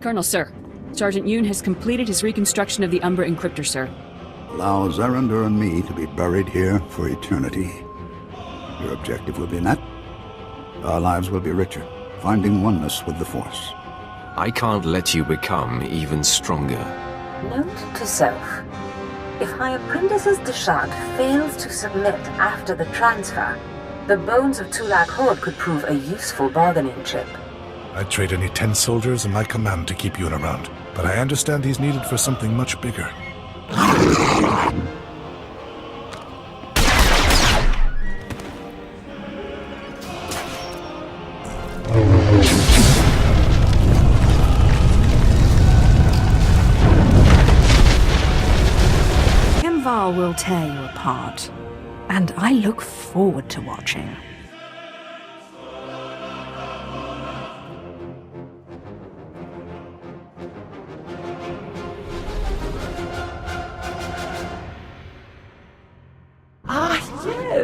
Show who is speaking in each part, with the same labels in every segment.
Speaker 1: Colonel, sir. Sergeant Yoon has completed his reconstruction of the Umbra encryptor, sir.
Speaker 2: Allow Zerander and me to be buried here for eternity. Your objective will be met. Our lives will be richer, finding oneness with the Force.
Speaker 3: I can't let you become even stronger.
Speaker 4: Note to self. If my apprentice's Deshad fails to submit after the transfer, the bones of Tulak Horde could prove a useful bargaining chip.
Speaker 5: I'd trade any 10 soldiers in my command to keep Yoon around, but I understand he's needed for something much bigger.
Speaker 6: Kemval will tear you apart, and I look forward to watching.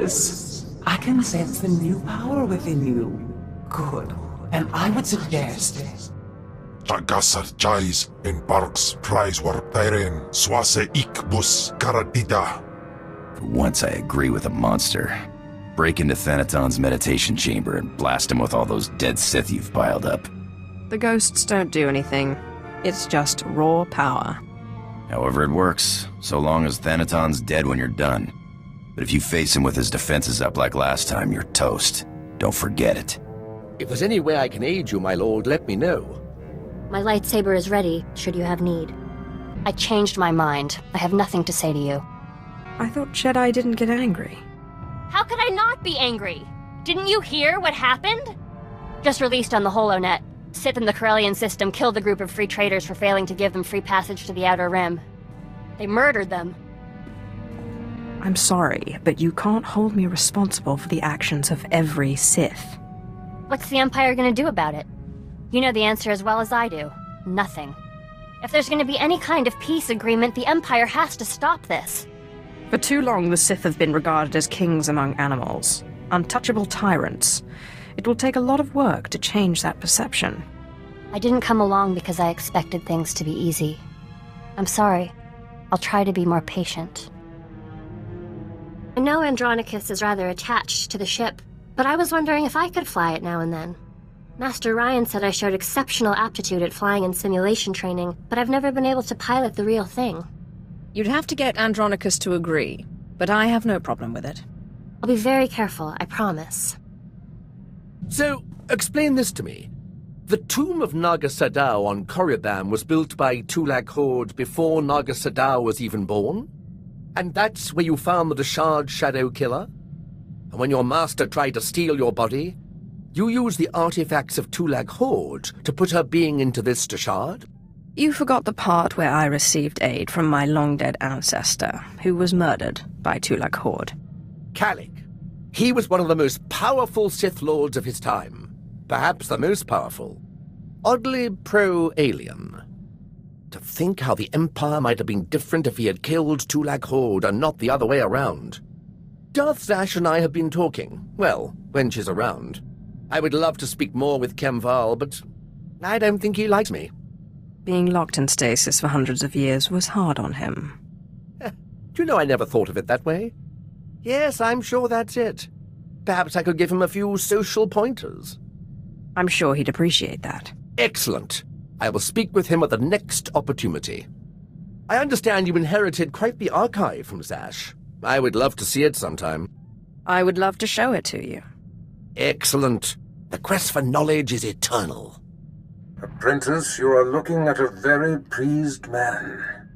Speaker 7: Yes! I can sense the new power within you. Good. And I would suggest...
Speaker 8: Tagasar Jais in Barks Prize Wartairen Swase Ikbus Karadida.
Speaker 9: For once I agree with a monster. Break into Thanaton's meditation chamber and blast him with all those dead Sith you've piled up.
Speaker 6: The ghosts don't do anything. It's just raw power.
Speaker 9: However it works, so long as Thanaton's dead when you're done. But if you face him with his defenses up like last time, you're toast. Don't forget it.
Speaker 10: If there's any way I can aid you, my lord, let me know.
Speaker 11: My lightsaber is ready, should you have need. I changed my mind. I have nothing to say to you.
Speaker 6: I thought Jedi didn't get angry.
Speaker 11: How could I not be angry? Didn't you hear what happened? Just released on the HoloNet, Sith in the Corellian system killed a group of free traders for failing to give them free passage to the Outer Rim. They murdered them.
Speaker 6: I'm sorry, but you can't hold me responsible for the actions of every Sith.
Speaker 11: What's the Empire gonna do about it? You know the answer as well as I do. Nothing. If there's gonna be any kind of peace agreement, the Empire has to stop this.
Speaker 6: For too long, the Sith have been regarded as kings among animals, untouchable tyrants. It will take a lot of work to change that perception.
Speaker 11: I didn't come along because I expected things to be easy. I'm sorry. I'll try to be more patient. I know Andronicus is rather attached to the ship, but I was wondering if I could fly it now and then. Master Ryan said I showed exceptional aptitude at flying in simulation training, but I've never been able to pilot the real thing.
Speaker 6: You'd have to get Andronicus to agree, but I have no problem with it.
Speaker 11: I'll be very careful, I promise.
Speaker 10: So, explain this to me. The tomb of Naga Sadao on Korriban was built by Tulak Horde before Naga Sadao was even born? And that's where you found the Deshad Shadow Killer? And when your master tried to steal your body, you used the artifacts of Tulak Horde to put her being into this Deshad?
Speaker 6: You forgot the part where I received aid from my long-dead ancestor, who was murdered by Tulak Horde.
Speaker 10: Kalik. He was one of the most powerful Sith Lords of his time. Perhaps the most powerful. Oddly pro-alien. To think how the Empire might have been different if he had killed Tulak Horde and not the other way around. Darth Zash and I have been talking. Well, when she's around. I would love to speak more with Kemval, but I don't think he likes me.
Speaker 6: Being locked in stasis for hundreds of years was hard on him.
Speaker 10: Do you know I never thought of it that way? Yes, I'm sure that's it. Perhaps I could give him a few social pointers.
Speaker 6: I'm sure he'd appreciate that.
Speaker 10: Excellent. I will speak with him at the next opportunity. I understand you inherited quite the archive from Zash. I would love to see it sometime.
Speaker 6: I would love to show it to you.
Speaker 10: Excellent. The quest for knowledge is eternal.
Speaker 12: Apprentice, you are looking at a very pleased man.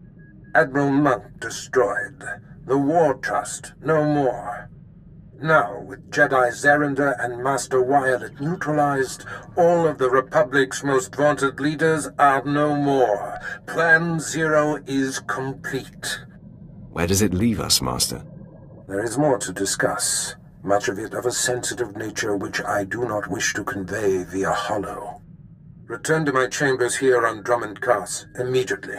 Speaker 12: Admiral Monk destroyed. The War Trust, no more. Now, with Jedi Zerander and Master Wyatt neutralized, all of the Republic's most vaunted leaders are no more. Plan Zero is complete.
Speaker 3: Where does it leave us, Master?
Speaker 12: There is more to discuss, much of it of a sensitive nature which I do not wish to convey via holo. Return to my chambers here on Drummond Cass immediately.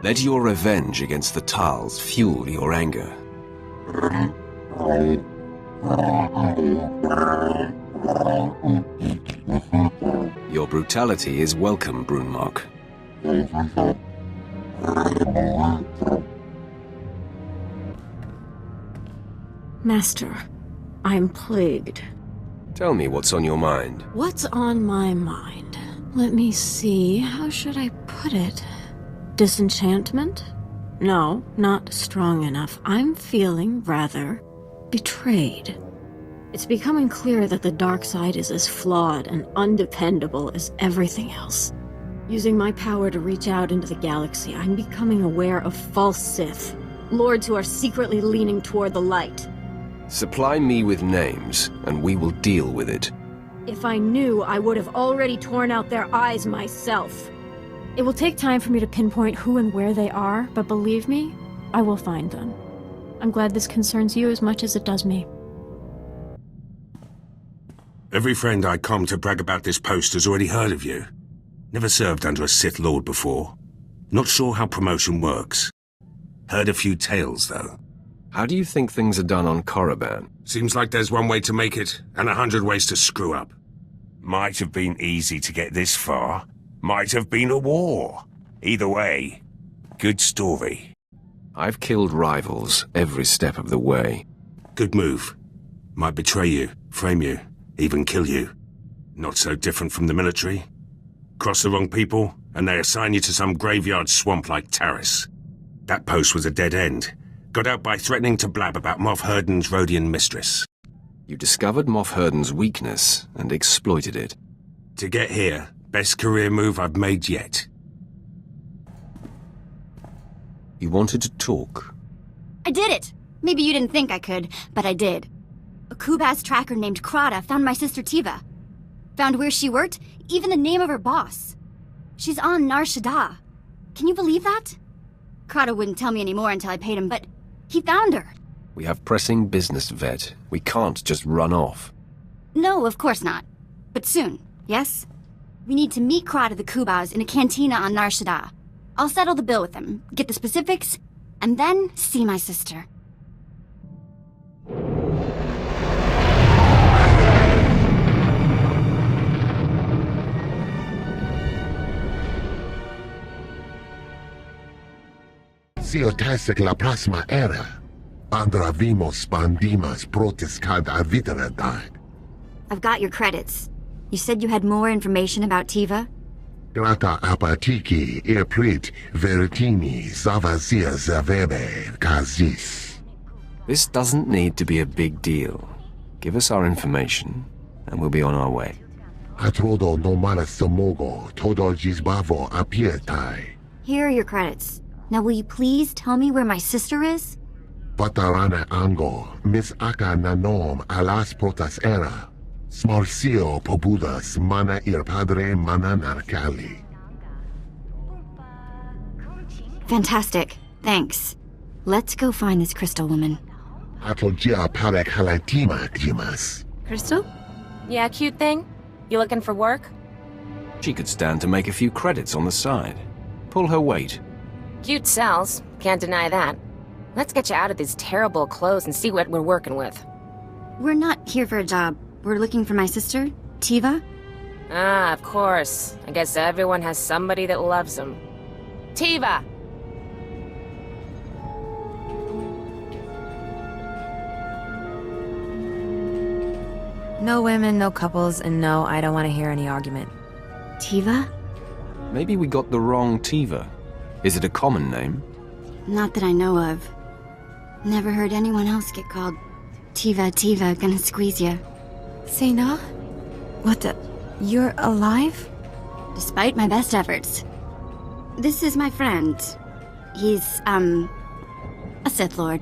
Speaker 3: Let your revenge against the Tals fuel your anger. Your brutality is welcome, Brunmark.
Speaker 13: Master, I'm plagued.
Speaker 3: Tell me what's on your mind.
Speaker 13: What's on my mind? Let me see, how should I put it? Disenchantment? No, not strong enough. I'm feeling rather betrayed. It's becoming clear that the dark side is as flawed and undependable as everything else. Using my power to reach out into the galaxy, I'm becoming aware of false Sith, lords who are secretly leaning toward the light.
Speaker 3: Supply me with names, and we will deal with it.
Speaker 13: If I knew, I would have already torn out their eyes myself. It will take time for me to pinpoint who and where they are, but believe me, I will find them. I'm glad this concerns you as much as it does me.
Speaker 14: Every friend I come to brag about this post has already heard of you. Never served under a Sith Lord before. Not sure how promotion works. Heard a few tales, though.
Speaker 3: How do you think things are done on Korriban?
Speaker 14: Seems like there's one way to make it, and 100 ways to screw up. Might have been easy to get this far. Might have been a war. Either way, good story.
Speaker 3: I've killed rivals every step of the way.
Speaker 14: Good move. Might betray you, frame you, even kill you. Not so different from the military. Cross the wrong people, and they assign you to some graveyard swamp like Taris. That post was a dead end. Got out by threatening to blab about Moff Herden's Rhodian mistress.
Speaker 3: You discovered Moff Herden's weakness and exploited it.
Speaker 14: To get here, best career move I've made yet.
Speaker 3: You wanted to talk?
Speaker 15: I did it! Maybe you didn't think I could, but I did. A Kubas tracker named Krata found my sister Tiva. Found where she worked, even the name of her boss. She's on Nar Shaddaa. Can you believe that? Krata wouldn't tell me anymore until I paid him, but he found her.
Speaker 3: We have pressing business, Vet. We can't just run off.
Speaker 15: No, of course not. But soon, yes? We need to meet Krata the Kubas in a cantina on Nar Shaddaa. I'll settle the bill with him, get the specifics, and then see my sister.
Speaker 8: Siotasic la próxima era. Andra vimos bandimas protis cada viteradag.
Speaker 15: I've got your credits. You said you had more information about Tiva?
Speaker 8: Grata apatiki irprit veritini zavazia zavebe kazis.
Speaker 3: This doesn't need to be a big deal. Give us our information, and we'll be on our way.
Speaker 8: Atrodo nomara somogo todo gisbavo apietai.
Speaker 15: Here are your credits. Now will you please tell me where my sister is?
Speaker 8: Patarana ango, mis aka nanom alas protas era. Smarcio pobudas mana ir padre mana narcali.
Speaker 15: Fantastic. Thanks. Let's go find this crystal woman.
Speaker 8: Atlogia parek halatima gimas.
Speaker 16: Crystal? Yeah, cute thing? You looking for work?
Speaker 3: She could stand to make a few credits on the side. Pull her weight.
Speaker 16: Cute sells. Can't deny that. Let's get you out of these terrible clothes and see what we're working with.
Speaker 15: We're not here for a job. We're looking for my sister, Tiva.
Speaker 16: Ah, of course. I guess everyone has somebody that loves them. Tiva!
Speaker 17: No women, no couples, and no, I don't want to hear any argument.
Speaker 15: Tiva?
Speaker 3: Maybe we got the wrong Tiva. Is it a common name?
Speaker 15: Not that I know of. Never heard anyone else get called Tiva, gonna squeeze ya.
Speaker 17: Sena? What the? You're alive?
Speaker 15: Despite my best efforts. This is my friend. He's, a Sith Lord.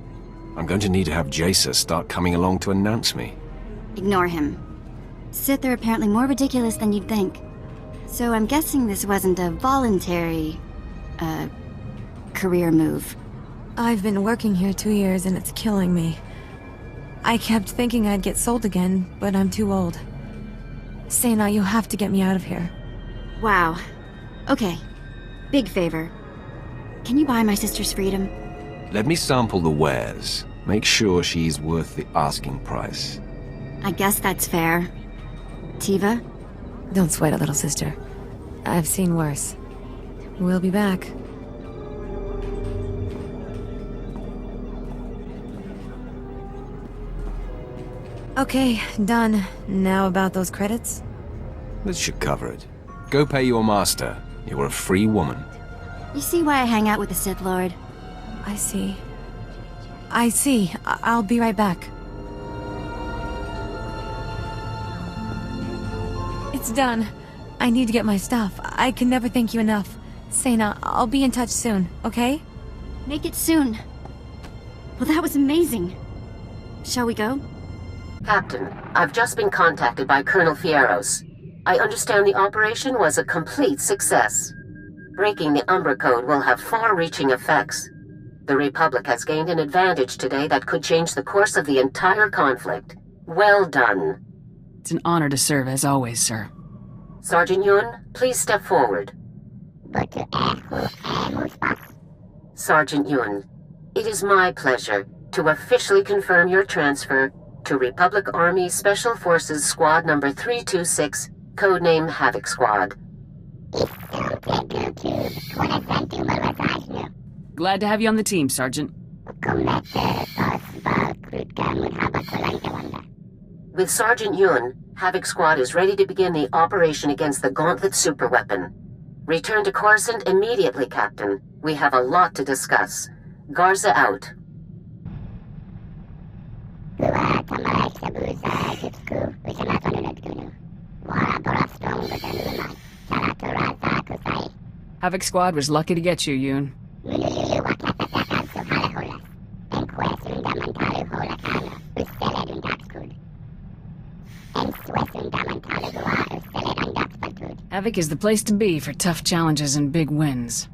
Speaker 3: I'm going to need to have Jaisa start coming along to announce me.
Speaker 15: Ignore him. Sith are apparently more ridiculous than you'd think. So I'm guessing this wasn't a voluntary, career move.
Speaker 17: I've been working here 2 years and it's killing me. I kept thinking I'd get sold again, but I'm too old. Sena, you have to get me out of here.
Speaker 15: Wow. Okay. Big favor. Can you buy my sister's freedom?
Speaker 3: Let me sample the wares. Make sure she's worth the asking price.
Speaker 15: I guess that's fair. Tiva?
Speaker 17: Don't sweat it, little sister. I've seen worse. We'll be back. Okay, done. Now about those credits?
Speaker 3: This should cover it. Go pay your master. You're a free woman.
Speaker 15: You see why I hang out with the Sith Lord?
Speaker 17: I see. I'll be right back. It's done. I need to get my stuff. I can never thank you enough. Sena, I'll be in touch soon, okay?
Speaker 15: Make it soon. Well, that was amazing. Shall we go?
Speaker 4: Captain, I've just been contacted by Colonel Fierros. I understand the operation was a complete success. Breaking the Umbra Code will have far-reaching effects. The Republic has gained an advantage today that could change the course of the entire conflict. Well done.
Speaker 1: It's an honor to serve, as always, sir.
Speaker 4: Sergeant Yun, please step forward. Sergeant Yun, it is my pleasure to officially confirm your transfer to Republic Army Special Forces Squad Number 326, codename Havoc Squad.
Speaker 1: Glad to have you on the team, Sergeant.
Speaker 4: With Sergeant Yun, Havoc Squad is ready to begin the operation against the Gauntlet superweapon. Return to Coruscant immediately, Captain. We have a lot to discuss. Garza out.
Speaker 1: Havoc Squad was lucky to get you, Yoon. Havoc is the place to be for tough challenges and big wins.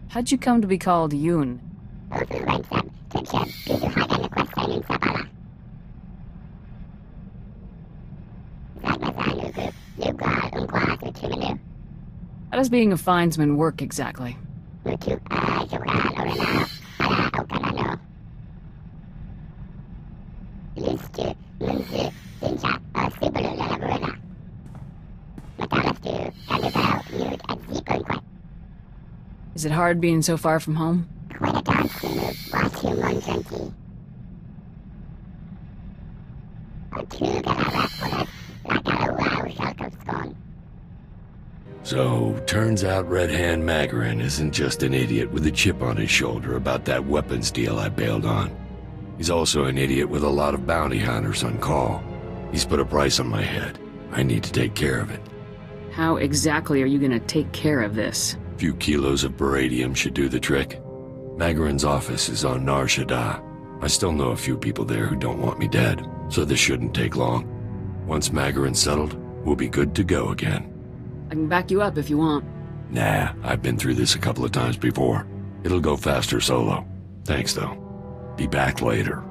Speaker 1: How'd you come to be called Yoon? How does being a Finesman work exactly? Is it hard being so far from home?
Speaker 18: So, turns out Red Hand Magarin isn't just an idiot with a chip on his shoulder about that weapons deal I bailed on. He's also an idiot with a lot of bounty hunters on call. He's put a price on my head. I need to take care of it.
Speaker 1: How exactly are you gonna take care of this?
Speaker 18: A few kilos of beradium should do the trick. Magarin's office is on Nar Shaddaa. I still know a few people there who don't want me dead, so this shouldn't take long. Once Magarin's settled, we'll be good to go again.
Speaker 1: I can back you up if you want.
Speaker 18: Nah, I've been through this a couple of times before. It'll go faster solo. Thanks, though. Be back later.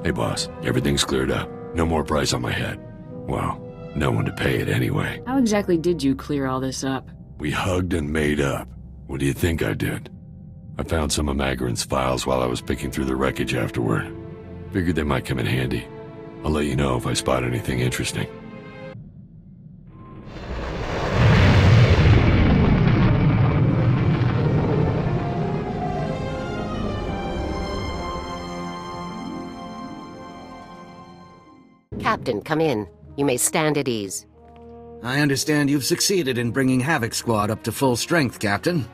Speaker 18: Hey, boss. Everything's cleared up. No more price on my head. Well, no one to pay it anyway.
Speaker 1: How exactly did you clear all this up?
Speaker 18: We hugged and made up. What do you think I did? I found some of Magarin's files while I was picking through the wreckage afterward. Figured they might come in handy. I'll let you know if I spot anything interesting.
Speaker 4: Captain, come in. You may stand at ease.
Speaker 19: I understand you've succeeded in bringing Havoc Squad up to full strength, Captain.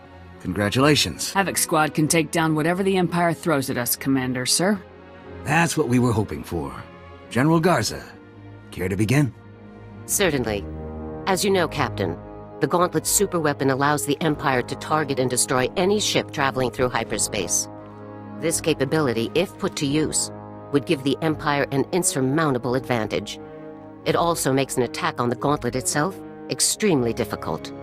Speaker 19: Congratulations.
Speaker 1: Havoc Squad can take down whatever the Empire throws at us, Commander, sir.
Speaker 19: That's what we were hoping for. General Garza, care to begin?
Speaker 4: Certainly. As you know, Captain, The Gauntlet's superweapon allows the Empire to target and destroy any ship traveling through hyperspace. This capability, if put to use, would give the Empire an insurmountable advantage. It also makes an attack on the Gauntlet itself extremely difficult.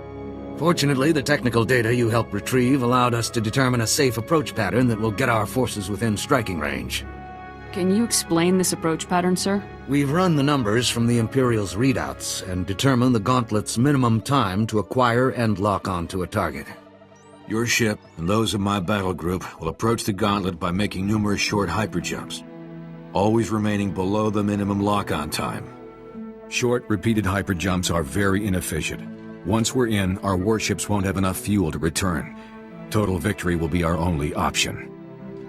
Speaker 19: Fortunately, the technical data you helped retrieve allowed us to determine a safe approach pattern that will get our forces within striking range.
Speaker 1: Can you explain this approach pattern, sir?
Speaker 19: We've run the numbers from the Imperial's readouts and determined the Gauntlet's minimum time to acquire and lock onto a target.
Speaker 20: Your ship and those of my battle group will approach the Gauntlet by making numerous short hyperjumps, always remaining below the minimum lock-on time.
Speaker 21: Short, repeated hyperjumps are very inefficient. Once we're in, our warships won't have enough fuel to return. Total victory will be our only option.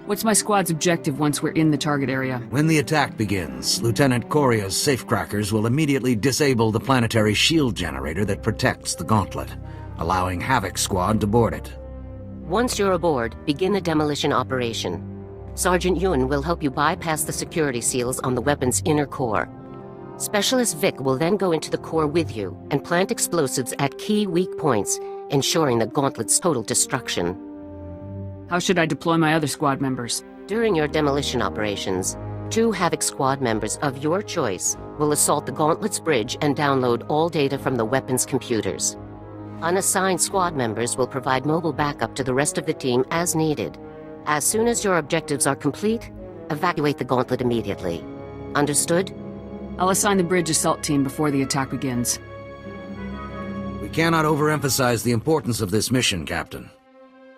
Speaker 1: What's my squad's objective once we're in the target area?
Speaker 19: When the attack begins, Lieutenant Coria's safecrackers will immediately disable the planetary shield generator that protects the Gauntlet, allowing Havoc Squad to board it.
Speaker 4: Once you're aboard, begin the demolition operation. Sergeant Yun will help you bypass the security seals on the weapon's inner core. Specialist Vic will then go into the core with you and plant explosives at key weak points, ensuring the Gauntlet's total destruction.
Speaker 1: How should I deploy my other squad members?
Speaker 4: During your demolition operations, 2 Havoc Squad members of your choice will assault the Gauntlet's bridge and download all data from the weapon's computers. Unassigned squad members will provide mobile backup to the rest of the team as needed. As soon as your objectives are complete, evacuate the Gauntlet immediately. Understood?
Speaker 1: I'll assign the bridge assault team before the attack begins.
Speaker 19: We cannot overemphasize the importance of this mission, Captain.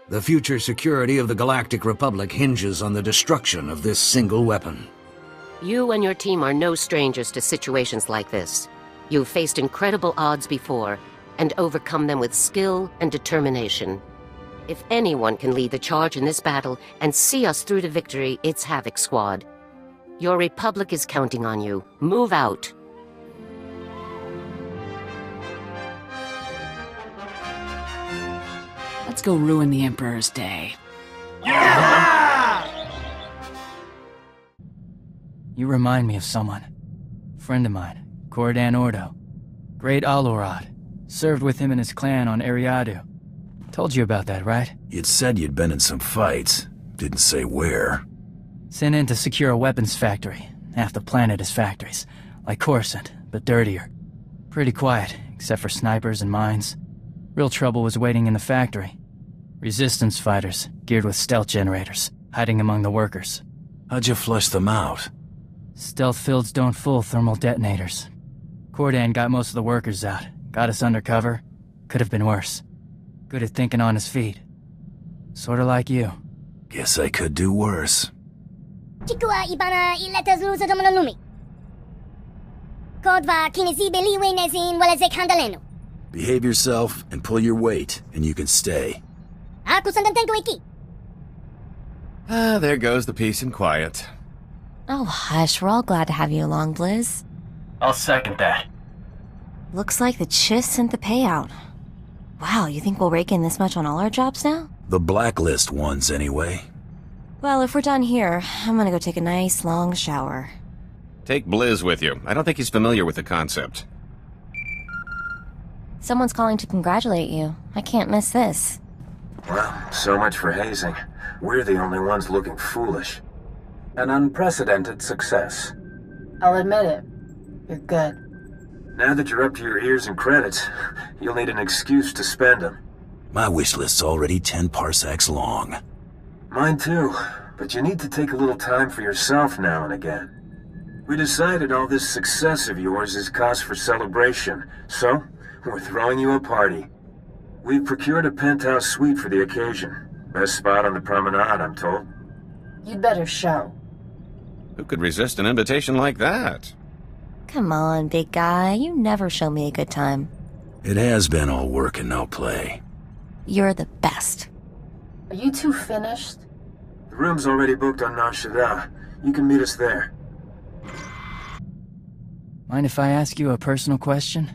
Speaker 19: The future security of the Galactic Republic hinges on the destruction of this single weapon.
Speaker 4: You and your team are no strangers to situations like this. You've faced incredible odds before, and overcome them with skill and determination. If anyone can lead the charge in this battle and see us through to victory, it's Havoc Squad. Your Republic is counting on you. Move out.
Speaker 1: Let's go ruin the Emperor's day.
Speaker 22: You remind me of someone. Friend of mine, Cordan Ordo. Great Alorad. Served with him and his clan on Ariadu. Told you about that, right?
Speaker 20: You'd said you'd been in some fights. Didn't say where.
Speaker 22: Sent in to secure a weapons factory. Half the planet is factories. Like Coruscant, but dirtier. Pretty quiet, except for snipers and mines. Real trouble was waiting in the factory. Resistance fighters, geared with stealth generators, hiding among the workers.
Speaker 20: How'd you flush them out?
Speaker 22: Stealth fields don't fool thermal detonators. Cordan got most of the workers out. Got us undercover. Could have been worse. Good at thinking on his feet. Sorta like you.
Speaker 20: Guess I could do worse.
Speaker 23: Chikua ibana ileta zlusa domalumi. Kodva kinisibeli nezin waleze kandaleno.
Speaker 20: Behave yourself and pull your weight, and you can stay.
Speaker 23: Aku sandantenko iki.
Speaker 9: Ah, there goes the peace and quiet.
Speaker 24: Oh, hush. We're all glad to have you along, Blizz.
Speaker 22: I'll second that.
Speaker 24: Looks like the Chiss sent the payout. Wow, you think we'll rake in this much on all our jobs now?
Speaker 20: The blacklist ones, anyway.
Speaker 24: Well, if we're done here, I'm gonna go take a nice, long shower.
Speaker 9: Take Blizz with you. I don't think he's familiar with the concept.
Speaker 24: Someone's calling to congratulate you. I can't miss this.
Speaker 12: Well, so much for hazing. We're the only ones looking foolish. An unprecedented success.
Speaker 25: I'll admit it. You're good.
Speaker 12: Now that you're up to your ears in credits, you'll need an excuse to spend them.
Speaker 20: My wish list's already 10 parsecs long.
Speaker 12: Mine too, but you need to take a little time for yourself now and again. We decided all this success of yours is cause for celebration, so we're throwing you a party. We've procured a penthouse suite for the occasion. Best spot on the promenade, I'm told.
Speaker 25: You'd better show.
Speaker 9: Who could resist an invitation like that?
Speaker 24: Come on, big guy. You never show me a good time.
Speaker 20: It has been all work and no play.
Speaker 24: You're the best.
Speaker 25: Are you two finished?
Speaker 12: The room's already booked on Nar Shaddaa. You can meet us there.
Speaker 22: Mind if I ask you a personal question?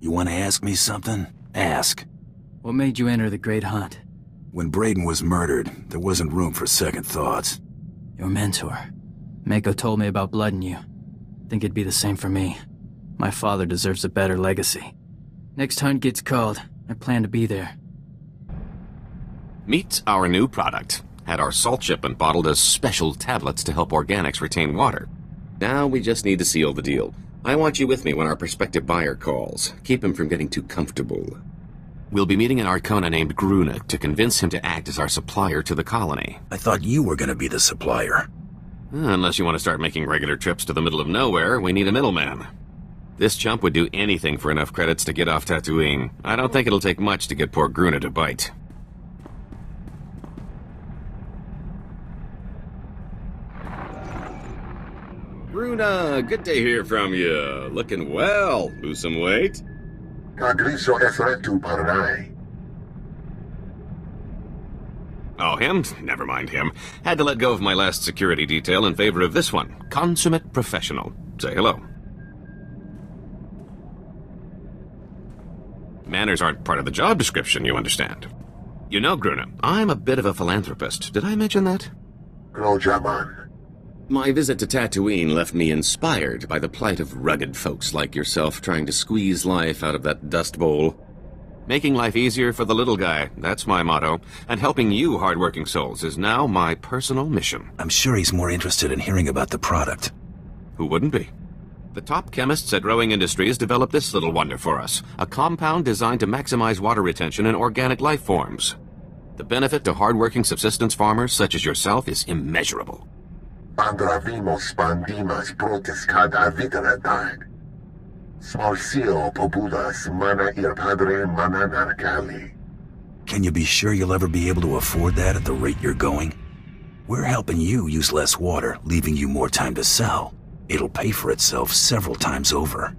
Speaker 20: You want to ask me something? Ask.
Speaker 22: What made you enter the Great Hunt?
Speaker 20: When Brayden was murdered, there wasn't room for second thoughts.
Speaker 22: Your mentor. Mako told me about Blood in you. Think it'd be the same for me. My father deserves a better legacy. Next hunt gets called, I plan to be there.
Speaker 2: Meet our new product. Had our salt shipment bottled as special tablets to help organics retain water. Now we just need to seal the deal. I want you with me when our prospective buyer calls. Keep him from getting too comfortable. We'll be meeting an Arcona named Gruna to convince him to act as our supplier to the colony.
Speaker 20: I thought you were gonna be the supplier.
Speaker 2: Unless you want to start making regular trips to the middle of nowhere, we need a middleman. This chump would do anything for enough credits to get off Tatooine. I don't think it'll take much to get poor Gruna to bite. Gruna, good to hear from you. Looking well. Lose some weight?
Speaker 8: Kagriso esretu paranai.
Speaker 2: Oh, him? Never mind him. Had to let go of my last security detail in favor of this one. Consummate professional. Say hello. Manners aren't part of the job description, you understand. You know, Gruna, I'm a bit of a philanthropist. Did I mention that?
Speaker 8: Grojaman.
Speaker 2: My visit to Tatooine left me inspired by the plight of rugged folks like yourself trying to squeeze life out of that dust bowl. Making life easier for the little guy, that's my motto. And helping you hardworking souls is now my personal mission.
Speaker 20: I'm sure he's more interested in hearing about the product.
Speaker 2: Who wouldn't be? The top chemists at Rowing Industries developed this little wonder for us. A compound designed to maximize water retention in organic life forms. The benefit to hardworking subsistence farmers such as yourself is immeasurable.
Speaker 8: Pandravimos pandimas protes cada viteradag. Smarcio pobudas mana ir padre mana narcali.
Speaker 20: Can you be sure you'll ever be able to afford that at the rate you're going? We're helping you use less water, leaving you more time to sell. It'll pay for itself several times over.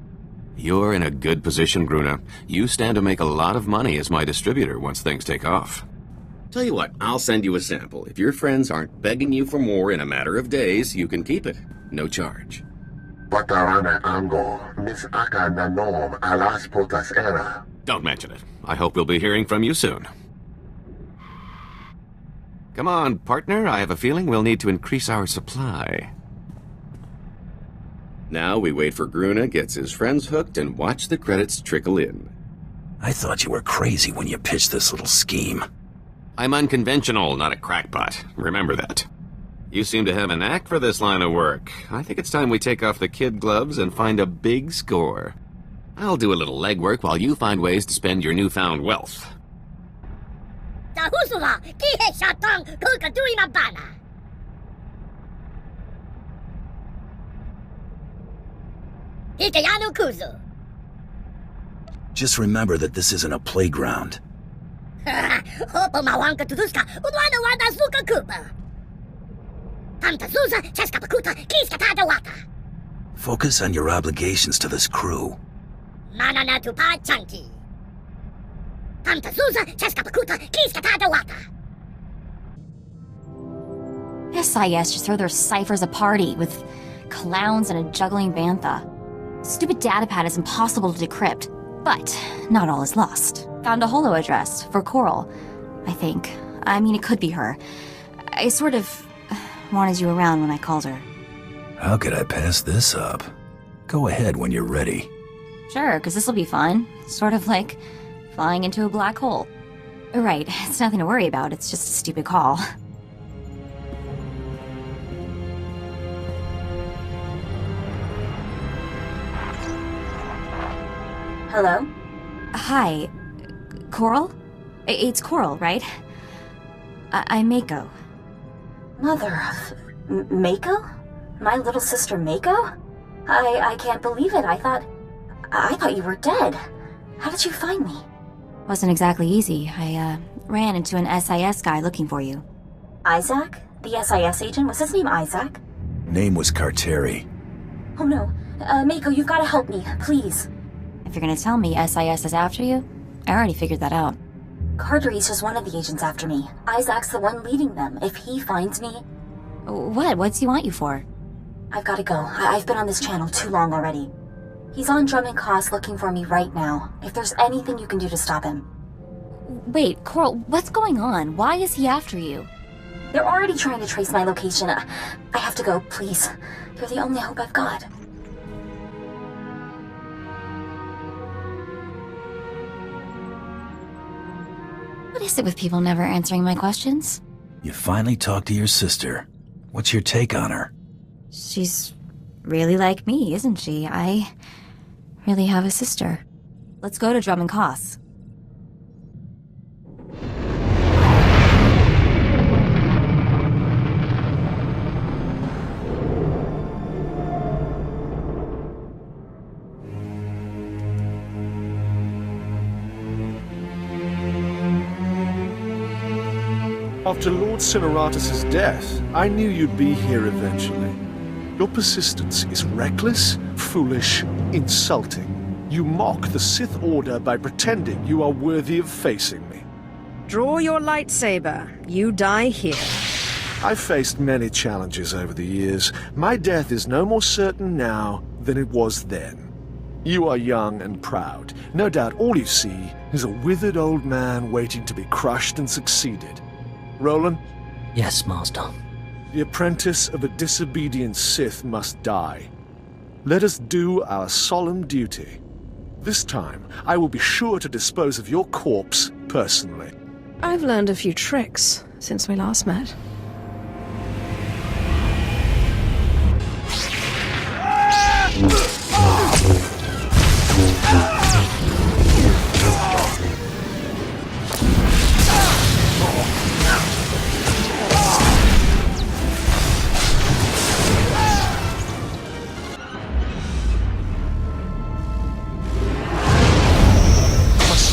Speaker 2: You're in a good position, Gruna. You stand to make a lot of money as my distributor once things take off. Tell you what, I'll send you a sample. If your friends aren't begging you for more in a matter of days, you can keep it. No charge.
Speaker 8: Patarana ango, mis aka nanom alas potas era.
Speaker 2: Don't mention it. I hope we'll be hearing from you soon. Come on, partner. I have a feeling we'll need to increase our supply. Now we wait for Gruna gets his friends hooked and watch the credits trickle in.
Speaker 20: I thought you were crazy when you pitched this little scheme.
Speaker 2: I'm unconventional, not a crackpot. Remember that. You seem to have an knack for this line of work. I think it's time we take off the kid gloves and find a big score. I'll do a little legwork while you find ways to spend your newfound wealth.
Speaker 20: Just remember that this isn't a playground. Focus on your obligations to this crew.
Speaker 24: SIS just throw their ciphers a party with clowns and a juggling bantha. Stupid datapad is impossible to decrypt, but not all is lost. Found a holo address for Coral, I think. I mean, it could be her. I sort of wanted you around when I called her.
Speaker 20: How could I pass this up? Go ahead when you're ready.
Speaker 24: Sure, because this'll be fun. Sort of like flying into a black hole. Right, it's nothing to worry about, it's just a stupid call. Hello? Hi. Coral? It's Coral, right? I'm Mako. Mother of... Mako? My little sister Mako? I can't believe it. I thought you were dead. How did you find me? Wasn't exactly easy. I ran into an SIS guy looking for you. Isaac? The SIS agent? Was his name Isaac?
Speaker 20: Name was Carteri.
Speaker 24: Oh no. Mako, you've got to help me, please. If you're gonna tell me SIS is after you, I already figured that out. Carteri's just one of the agents after me. Isaac's the one leading them. If he finds me... What? What's he want you for? I've got to go. I've been on this channel too long already. He's on Drummond Cost looking for me right now. If there's anything you can do to stop him. Wait, Coral, what's going on? Why is he after you? They're already trying to trace my location. I have to go, please. You're the only hope I've got. What is it with people never answering my questions?
Speaker 20: You finally talked to your sister. What's your take on her?
Speaker 24: She's really like me, isn't she? I really have a sister. Let's go to Drum and Koss.
Speaker 5: After Lord Cineratus' death, I knew you'd be here eventually. Your persistence is reckless, foolish, insulting. You mock the Sith Order by pretending you are worthy of facing me.
Speaker 6: Draw your lightsaber. You die here.
Speaker 5: I've faced many challenges over the years. My death is no more certain now than it was then. You are young and proud. No doubt all you see is a withered old man waiting to be crushed and succeeded. Roland?
Speaker 7: Yes, Master.
Speaker 5: The apprentice of a disobedient Sith must die. Let us do our solemn duty. This time, I will be sure to dispose of your corpse personally.
Speaker 6: I've learned a few tricks since we last met.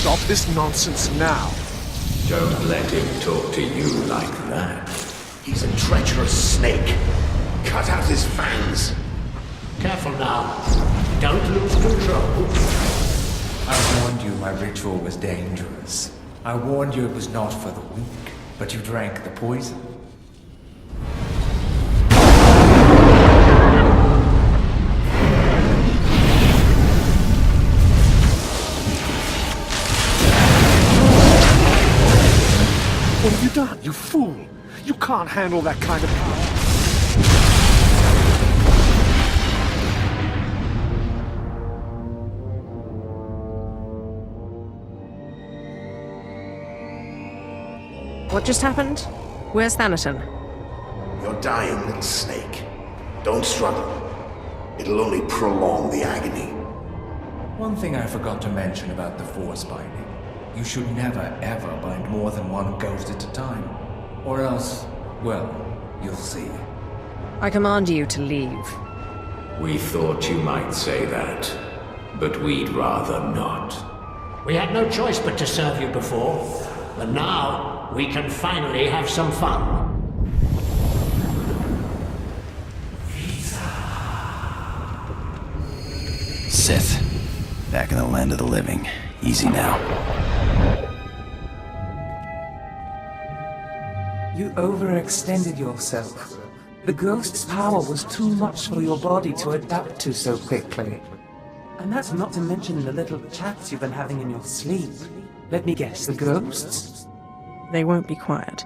Speaker 5: Stop this nonsense now.
Speaker 10: Don't let him talk to you like that. He's a treacherous snake. Cut out his fangs. Careful now. Don't lose control.
Speaker 11: I warned you my ritual was dangerous. I warned you it was not for the weak, but you drank the poison.
Speaker 5: What have you done, you fool? You can't handle that kind of power.
Speaker 6: What just happened? Where's Thanaton?
Speaker 10: You're dying, little snake. Don't struggle. It'll only prolong the agony.
Speaker 11: One thing I forgot to mention about the Force binding. You should never, ever bind more than one ghost at a time. Or else, well, you'll see.
Speaker 6: I command you to leave.
Speaker 10: We thought you might say that, but we'd rather not. We had no choice but to serve you before, but now we can finally have some fun.
Speaker 20: Sith. Back in the land of the living. Easy now.
Speaker 11: You overextended yourself. The ghost's power was too much for your body to adapt to so quickly. And that's not to mention the little chats you've been having in your sleep. Let me guess, the ghosts?
Speaker 6: They won't be quiet.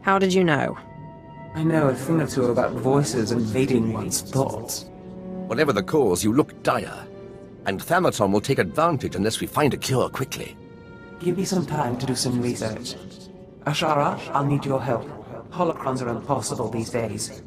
Speaker 6: How did you know?
Speaker 11: I know a thing or two about voices invading one's thoughts.
Speaker 26: Whatever the cause, you look dire. And Thanaton will take advantage unless we find a cure quickly.
Speaker 11: Give me some time to do some research. Ashara, I'll need your help. Holocrons are impossible these days.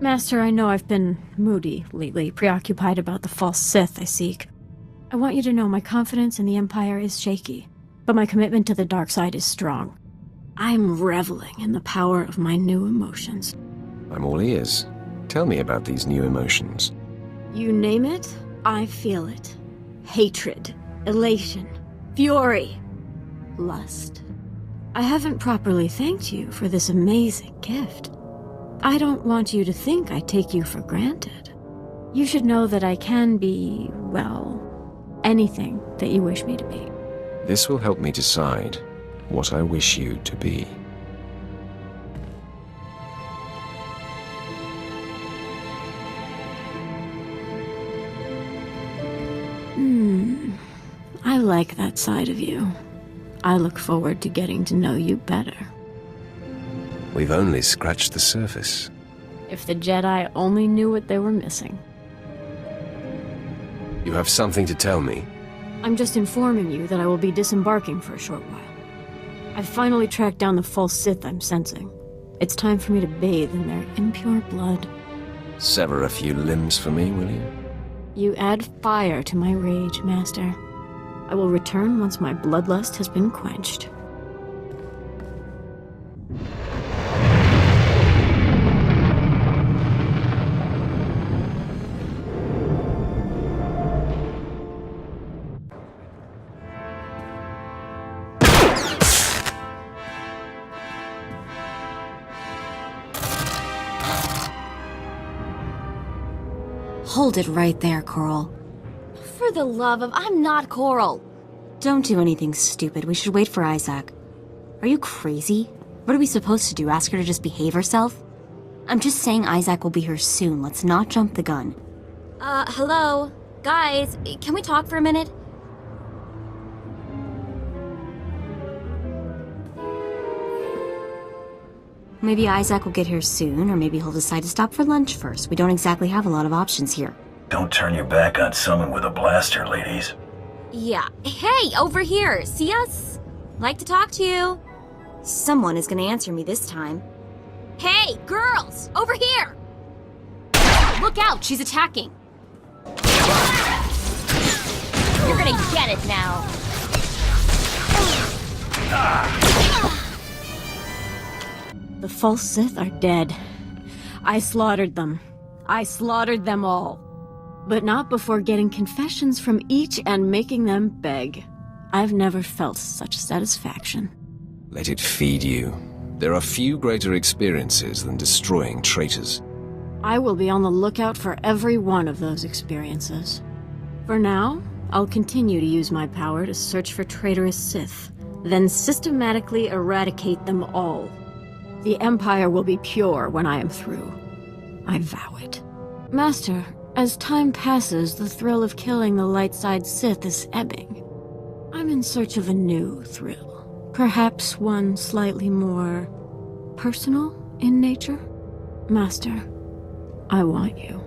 Speaker 13: Master, I know I've been moody lately, preoccupied about the false Sith I seek. I want you to know my confidence in the Empire is shaky, but my commitment to the dark side is strong. I'm reveling in the power of my new emotions.
Speaker 3: I'm all ears. Tell me about these new emotions.
Speaker 13: You name it, I feel it. Hatred, elation, fury, lust. I haven't properly thanked you for this amazing gift. I don't want you to think I take you for granted. You should know that I can be, well, anything that you wish me to be.
Speaker 3: This will help me decide what I wish you to be.
Speaker 13: I like that side of you. I look forward to getting to know you better.
Speaker 3: We've only scratched the surface.
Speaker 13: If the Jedi only knew what they were missing.
Speaker 3: You have something to tell me?
Speaker 13: I'm just informing you that I will be disembarking for a short while. I've finally tracked down the false Sith I'm sensing. It's time for me to bathe in their impure blood.
Speaker 3: Sever a few limbs for me, will you?
Speaker 13: You add fire to my rage, Master. I will return once my bloodlust has been quenched.
Speaker 24: Hold it right there, Coral. For the love of... I'm not Coral! Don't do anything stupid. We should wait for Isaac. Are you crazy? What are we supposed to do? Ask her to just behave herself? I'm just saying Isaac will be here soon. Let's not jump the gun. Hello? Guys, can we talk for a minute? Maybe Isaac will get here soon, or maybe he'll decide to stop for lunch first. We don't exactly have a lot of options here.
Speaker 20: Don't turn your back on someone with a blaster, ladies.
Speaker 24: Yeah. Hey, over here. See us? Like to talk to you. Someone is gonna answer me this time. Hey, girls! Over here! Look out, she's attacking. You're gonna get it now.
Speaker 13: The false Sith are dead. I slaughtered them. I slaughtered them all. But not before getting confessions from each and making them beg. I've never felt such satisfaction.
Speaker 3: Let it feed you. There are few greater experiences than destroying traitors.
Speaker 13: I will be on the lookout for every one of those experiences. For now, I'll continue to use my power to search for traitorous Sith, then systematically eradicate them all. The Empire will be pure when I am through. I vow it. Master, as time passes, the thrill of killing the light side Sith is ebbing. I'm in search of a new thrill. Perhaps one slightly more personal in nature? Master, I want you.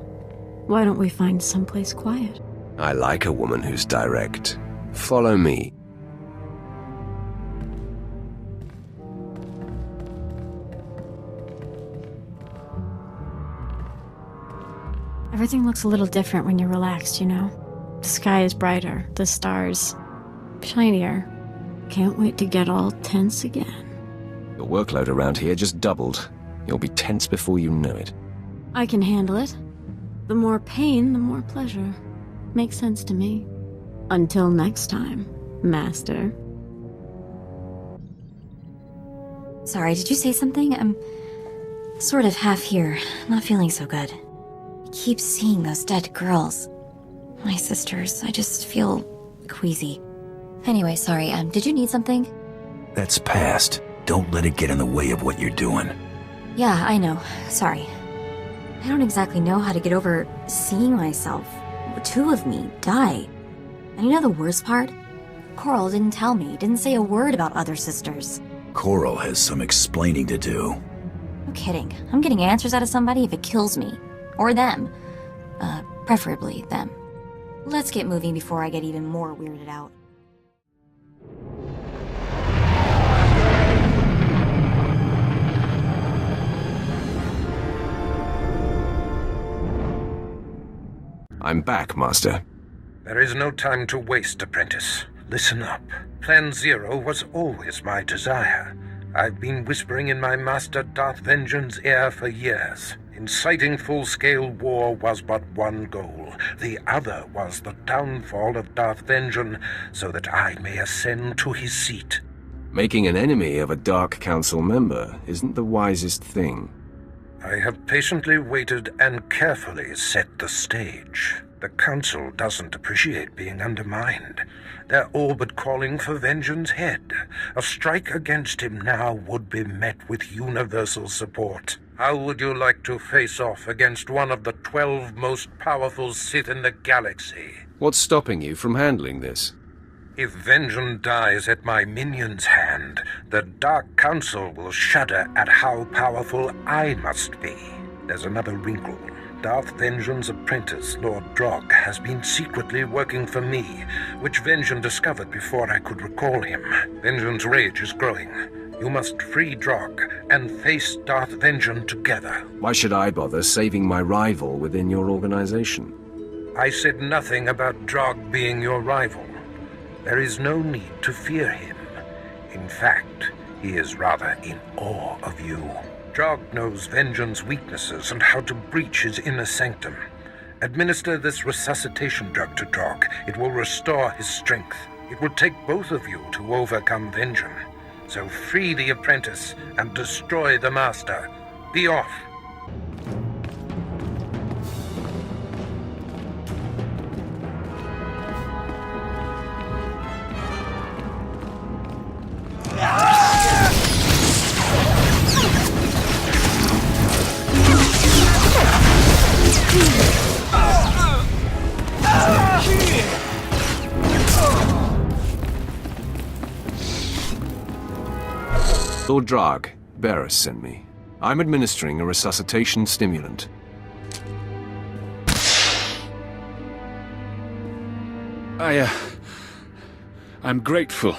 Speaker 13: Why don't we find someplace quiet?
Speaker 3: I like a woman who's direct. Follow me.
Speaker 13: Everything looks a little different when you're relaxed, you know? The sky is brighter, the stars shinier. Can't wait to get all tense again.
Speaker 3: Your workload around here just doubled. You'll be tense before you know it.
Speaker 13: I can handle it. The more pain, the more pleasure. Makes sense to me. Until next time, Master.
Speaker 24: Sorry, did you say something? I'm sort of half here. Not feeling so good. I keep seeing those dead girls. My sisters. I just feel queasy. Anyway, sorry, did you need something?
Speaker 20: That's past. Don't let it get in the way of what you're doing.
Speaker 24: Yeah, I know. Sorry. I don't exactly know how to get over seeing myself, two of me, die. And you know the worst part? Coral didn't tell me, didn't say a word about other sisters.
Speaker 20: Coral has some explaining to do.
Speaker 24: No kidding. I'm getting answers out of somebody if it kills me. Or them. Preferably them. Let's get moving before I get even more weirded out.
Speaker 3: I'm back, Master.
Speaker 12: There is no time to waste, apprentice. Listen up. Plan Zero was always my desire. I've been whispering in my master Darth Vengeance's ear for years. Inciting full-scale war was but one goal. The other was the downfall of Darth Vengeance, so that I may ascend to his seat.
Speaker 3: Making an enemy of a Dark Council member isn't the wisest thing.
Speaker 12: I have patiently waited and carefully set the stage. The Council doesn't appreciate being undermined. They're all but calling for Vengeance's head. A strike against him now would be met with universal support. How would you like to face off against one of the 12 most powerful Sith in the galaxy?
Speaker 3: What's stopping you from handling this?
Speaker 12: If Vengeance dies at my minion's hand, the Dark Council will shudder at how powerful I must be. There's another wrinkle. Darth Vengeance's apprentice, Lord Drog, has been secretly working for me, which Vengeance discovered before I could recall him. Vengeance's rage is growing. You must free Drog and face Darth Vengeance together.
Speaker 3: Why should I bother saving my rival within your organization?
Speaker 12: I said nothing about Drog being your rival. There is no need to fear him. In fact, he is rather in awe of you. Drog knows Vengeance's weaknesses and how to breach his inner sanctum. Administer this resuscitation drug to Drog. It will restore his strength. It will take both of you to overcome Vengeance. So free the apprentice and destroy the master. Be off.
Speaker 3: Lord Drag, Barris sent me. I'm administering a resuscitation stimulant.
Speaker 7: I'm grateful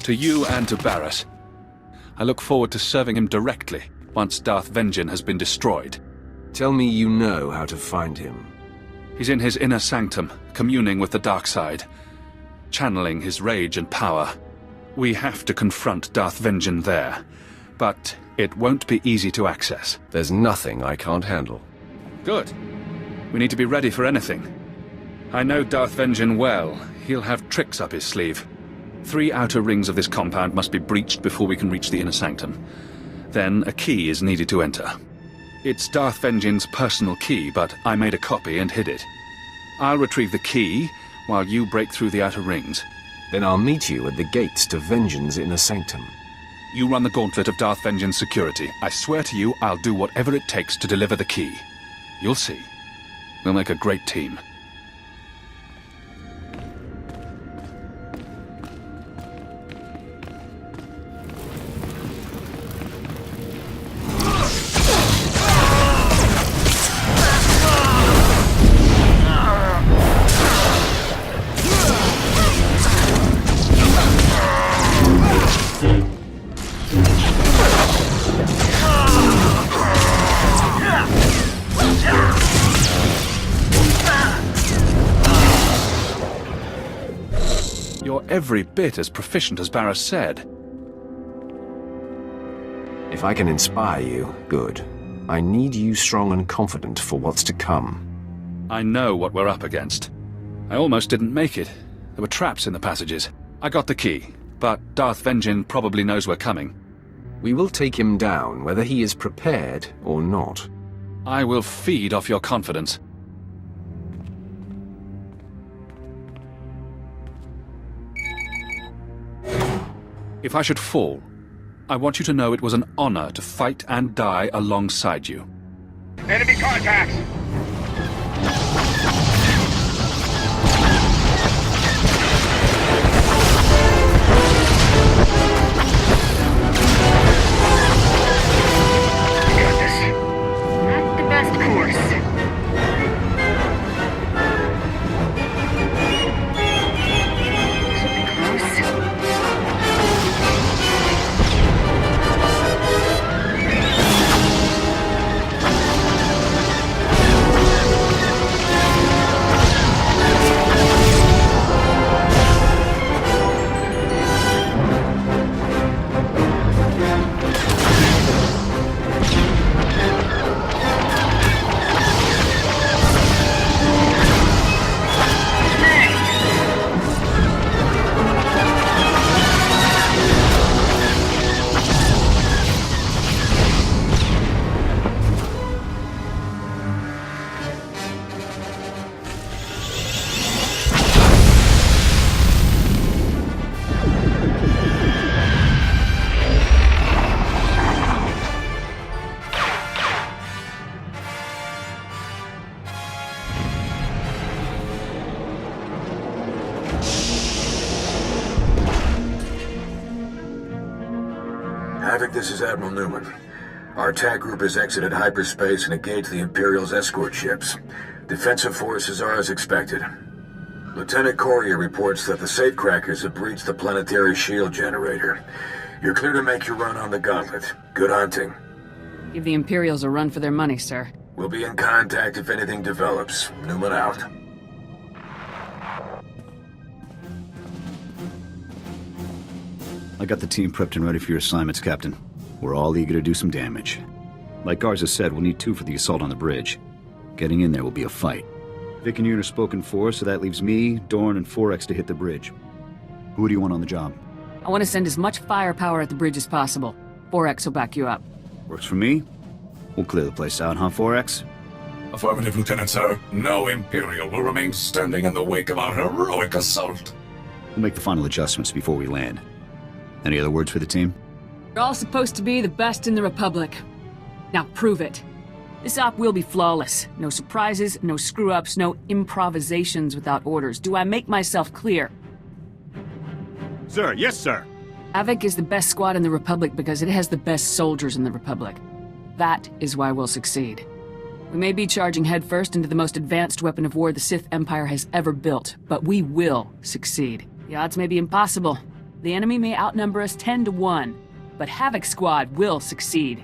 Speaker 7: to you and to Barris. I look forward to serving him directly once Darth Vengeance has been destroyed.
Speaker 3: Tell me you know how to find him.
Speaker 7: He's in his inner sanctum, communing with the dark side, channeling his rage and power. We have to confront Darth Vengeance there, but it won't be easy to access.
Speaker 3: There's nothing I can't handle.
Speaker 7: Good. We need to be ready for anything. I know Darth Vengeance well. He'll have tricks up his sleeve. 3 outer rings of this compound must be breached before we can reach the inner sanctum. Then a key is needed to enter. It's Darth Vengeance's personal key, but I made a copy and hid it. I'll retrieve the key while you break through the outer rings.
Speaker 3: Then I'll meet you at the gates to Vengeance's inner sanctum.
Speaker 7: You run the gauntlet of Darth Vengeance security. I swear to you, I'll do whatever it takes to deliver the key. You'll see. We'll make a great team. Every bit as proficient as Barris said.
Speaker 3: If I can inspire you, good. I need you strong and confident for what's to come.
Speaker 7: I know what we're up against. I almost didn't make it. There were traps in the passages. I got the key, but Darth Vengeance probably knows we're coming.
Speaker 3: We will take him down, whether he is prepared or not.
Speaker 7: I will feed off your confidence. If I should fall, I want you to know it was an honor to fight and die alongside you.
Speaker 14: Enemy contacts! You got this. Not the best course.
Speaker 15: Havoc, this is Admiral Newman. Our attack group has exited hyperspace and engaged the Imperial's escort ships. Defensive forces are as expected. Lieutenant Courier reports that the safecrackers have breached the planetary shield generator. You're clear to make your run on the gauntlet. Good hunting.
Speaker 1: Give the Imperials a run for their money, sir.
Speaker 15: We'll be in contact if anything develops. Newman out.
Speaker 16: I got the team prepped and ready for your assignments, Captain. We're all eager to do some damage. Like Garza said, we'll need 2 for the assault on the bridge. Getting in there will be a fight. Vic and Yoon are spoken for, so that leaves me, Dorn, and 4X to hit the bridge. Who do you want on the job?
Speaker 1: I want to send as much firepower at the bridge as possible. 4X will back you up.
Speaker 16: Works for me. We'll clear the place out, huh, 4X?
Speaker 17: Affirmative, Lieutenant, sir. No Imperial will remain standing in the wake of our heroic assault.
Speaker 16: We'll make the final adjustments before we land. Any other words for the team?
Speaker 1: You're all supposed to be the best in the Republic. Now prove it. This op will be flawless. No surprises, no screw-ups, no improvisations without orders. Do I make myself clear?
Speaker 18: Sir, yes, sir.
Speaker 1: Havoc is the best squad in the Republic because it has the best soldiers in the Republic. That is why we'll succeed. We may be charging headfirst into the most advanced weapon of war the Sith Empire has ever built, but we will succeed. The odds may be impossible. The enemy may outnumber us 10 to 1, but Havoc Squad will succeed.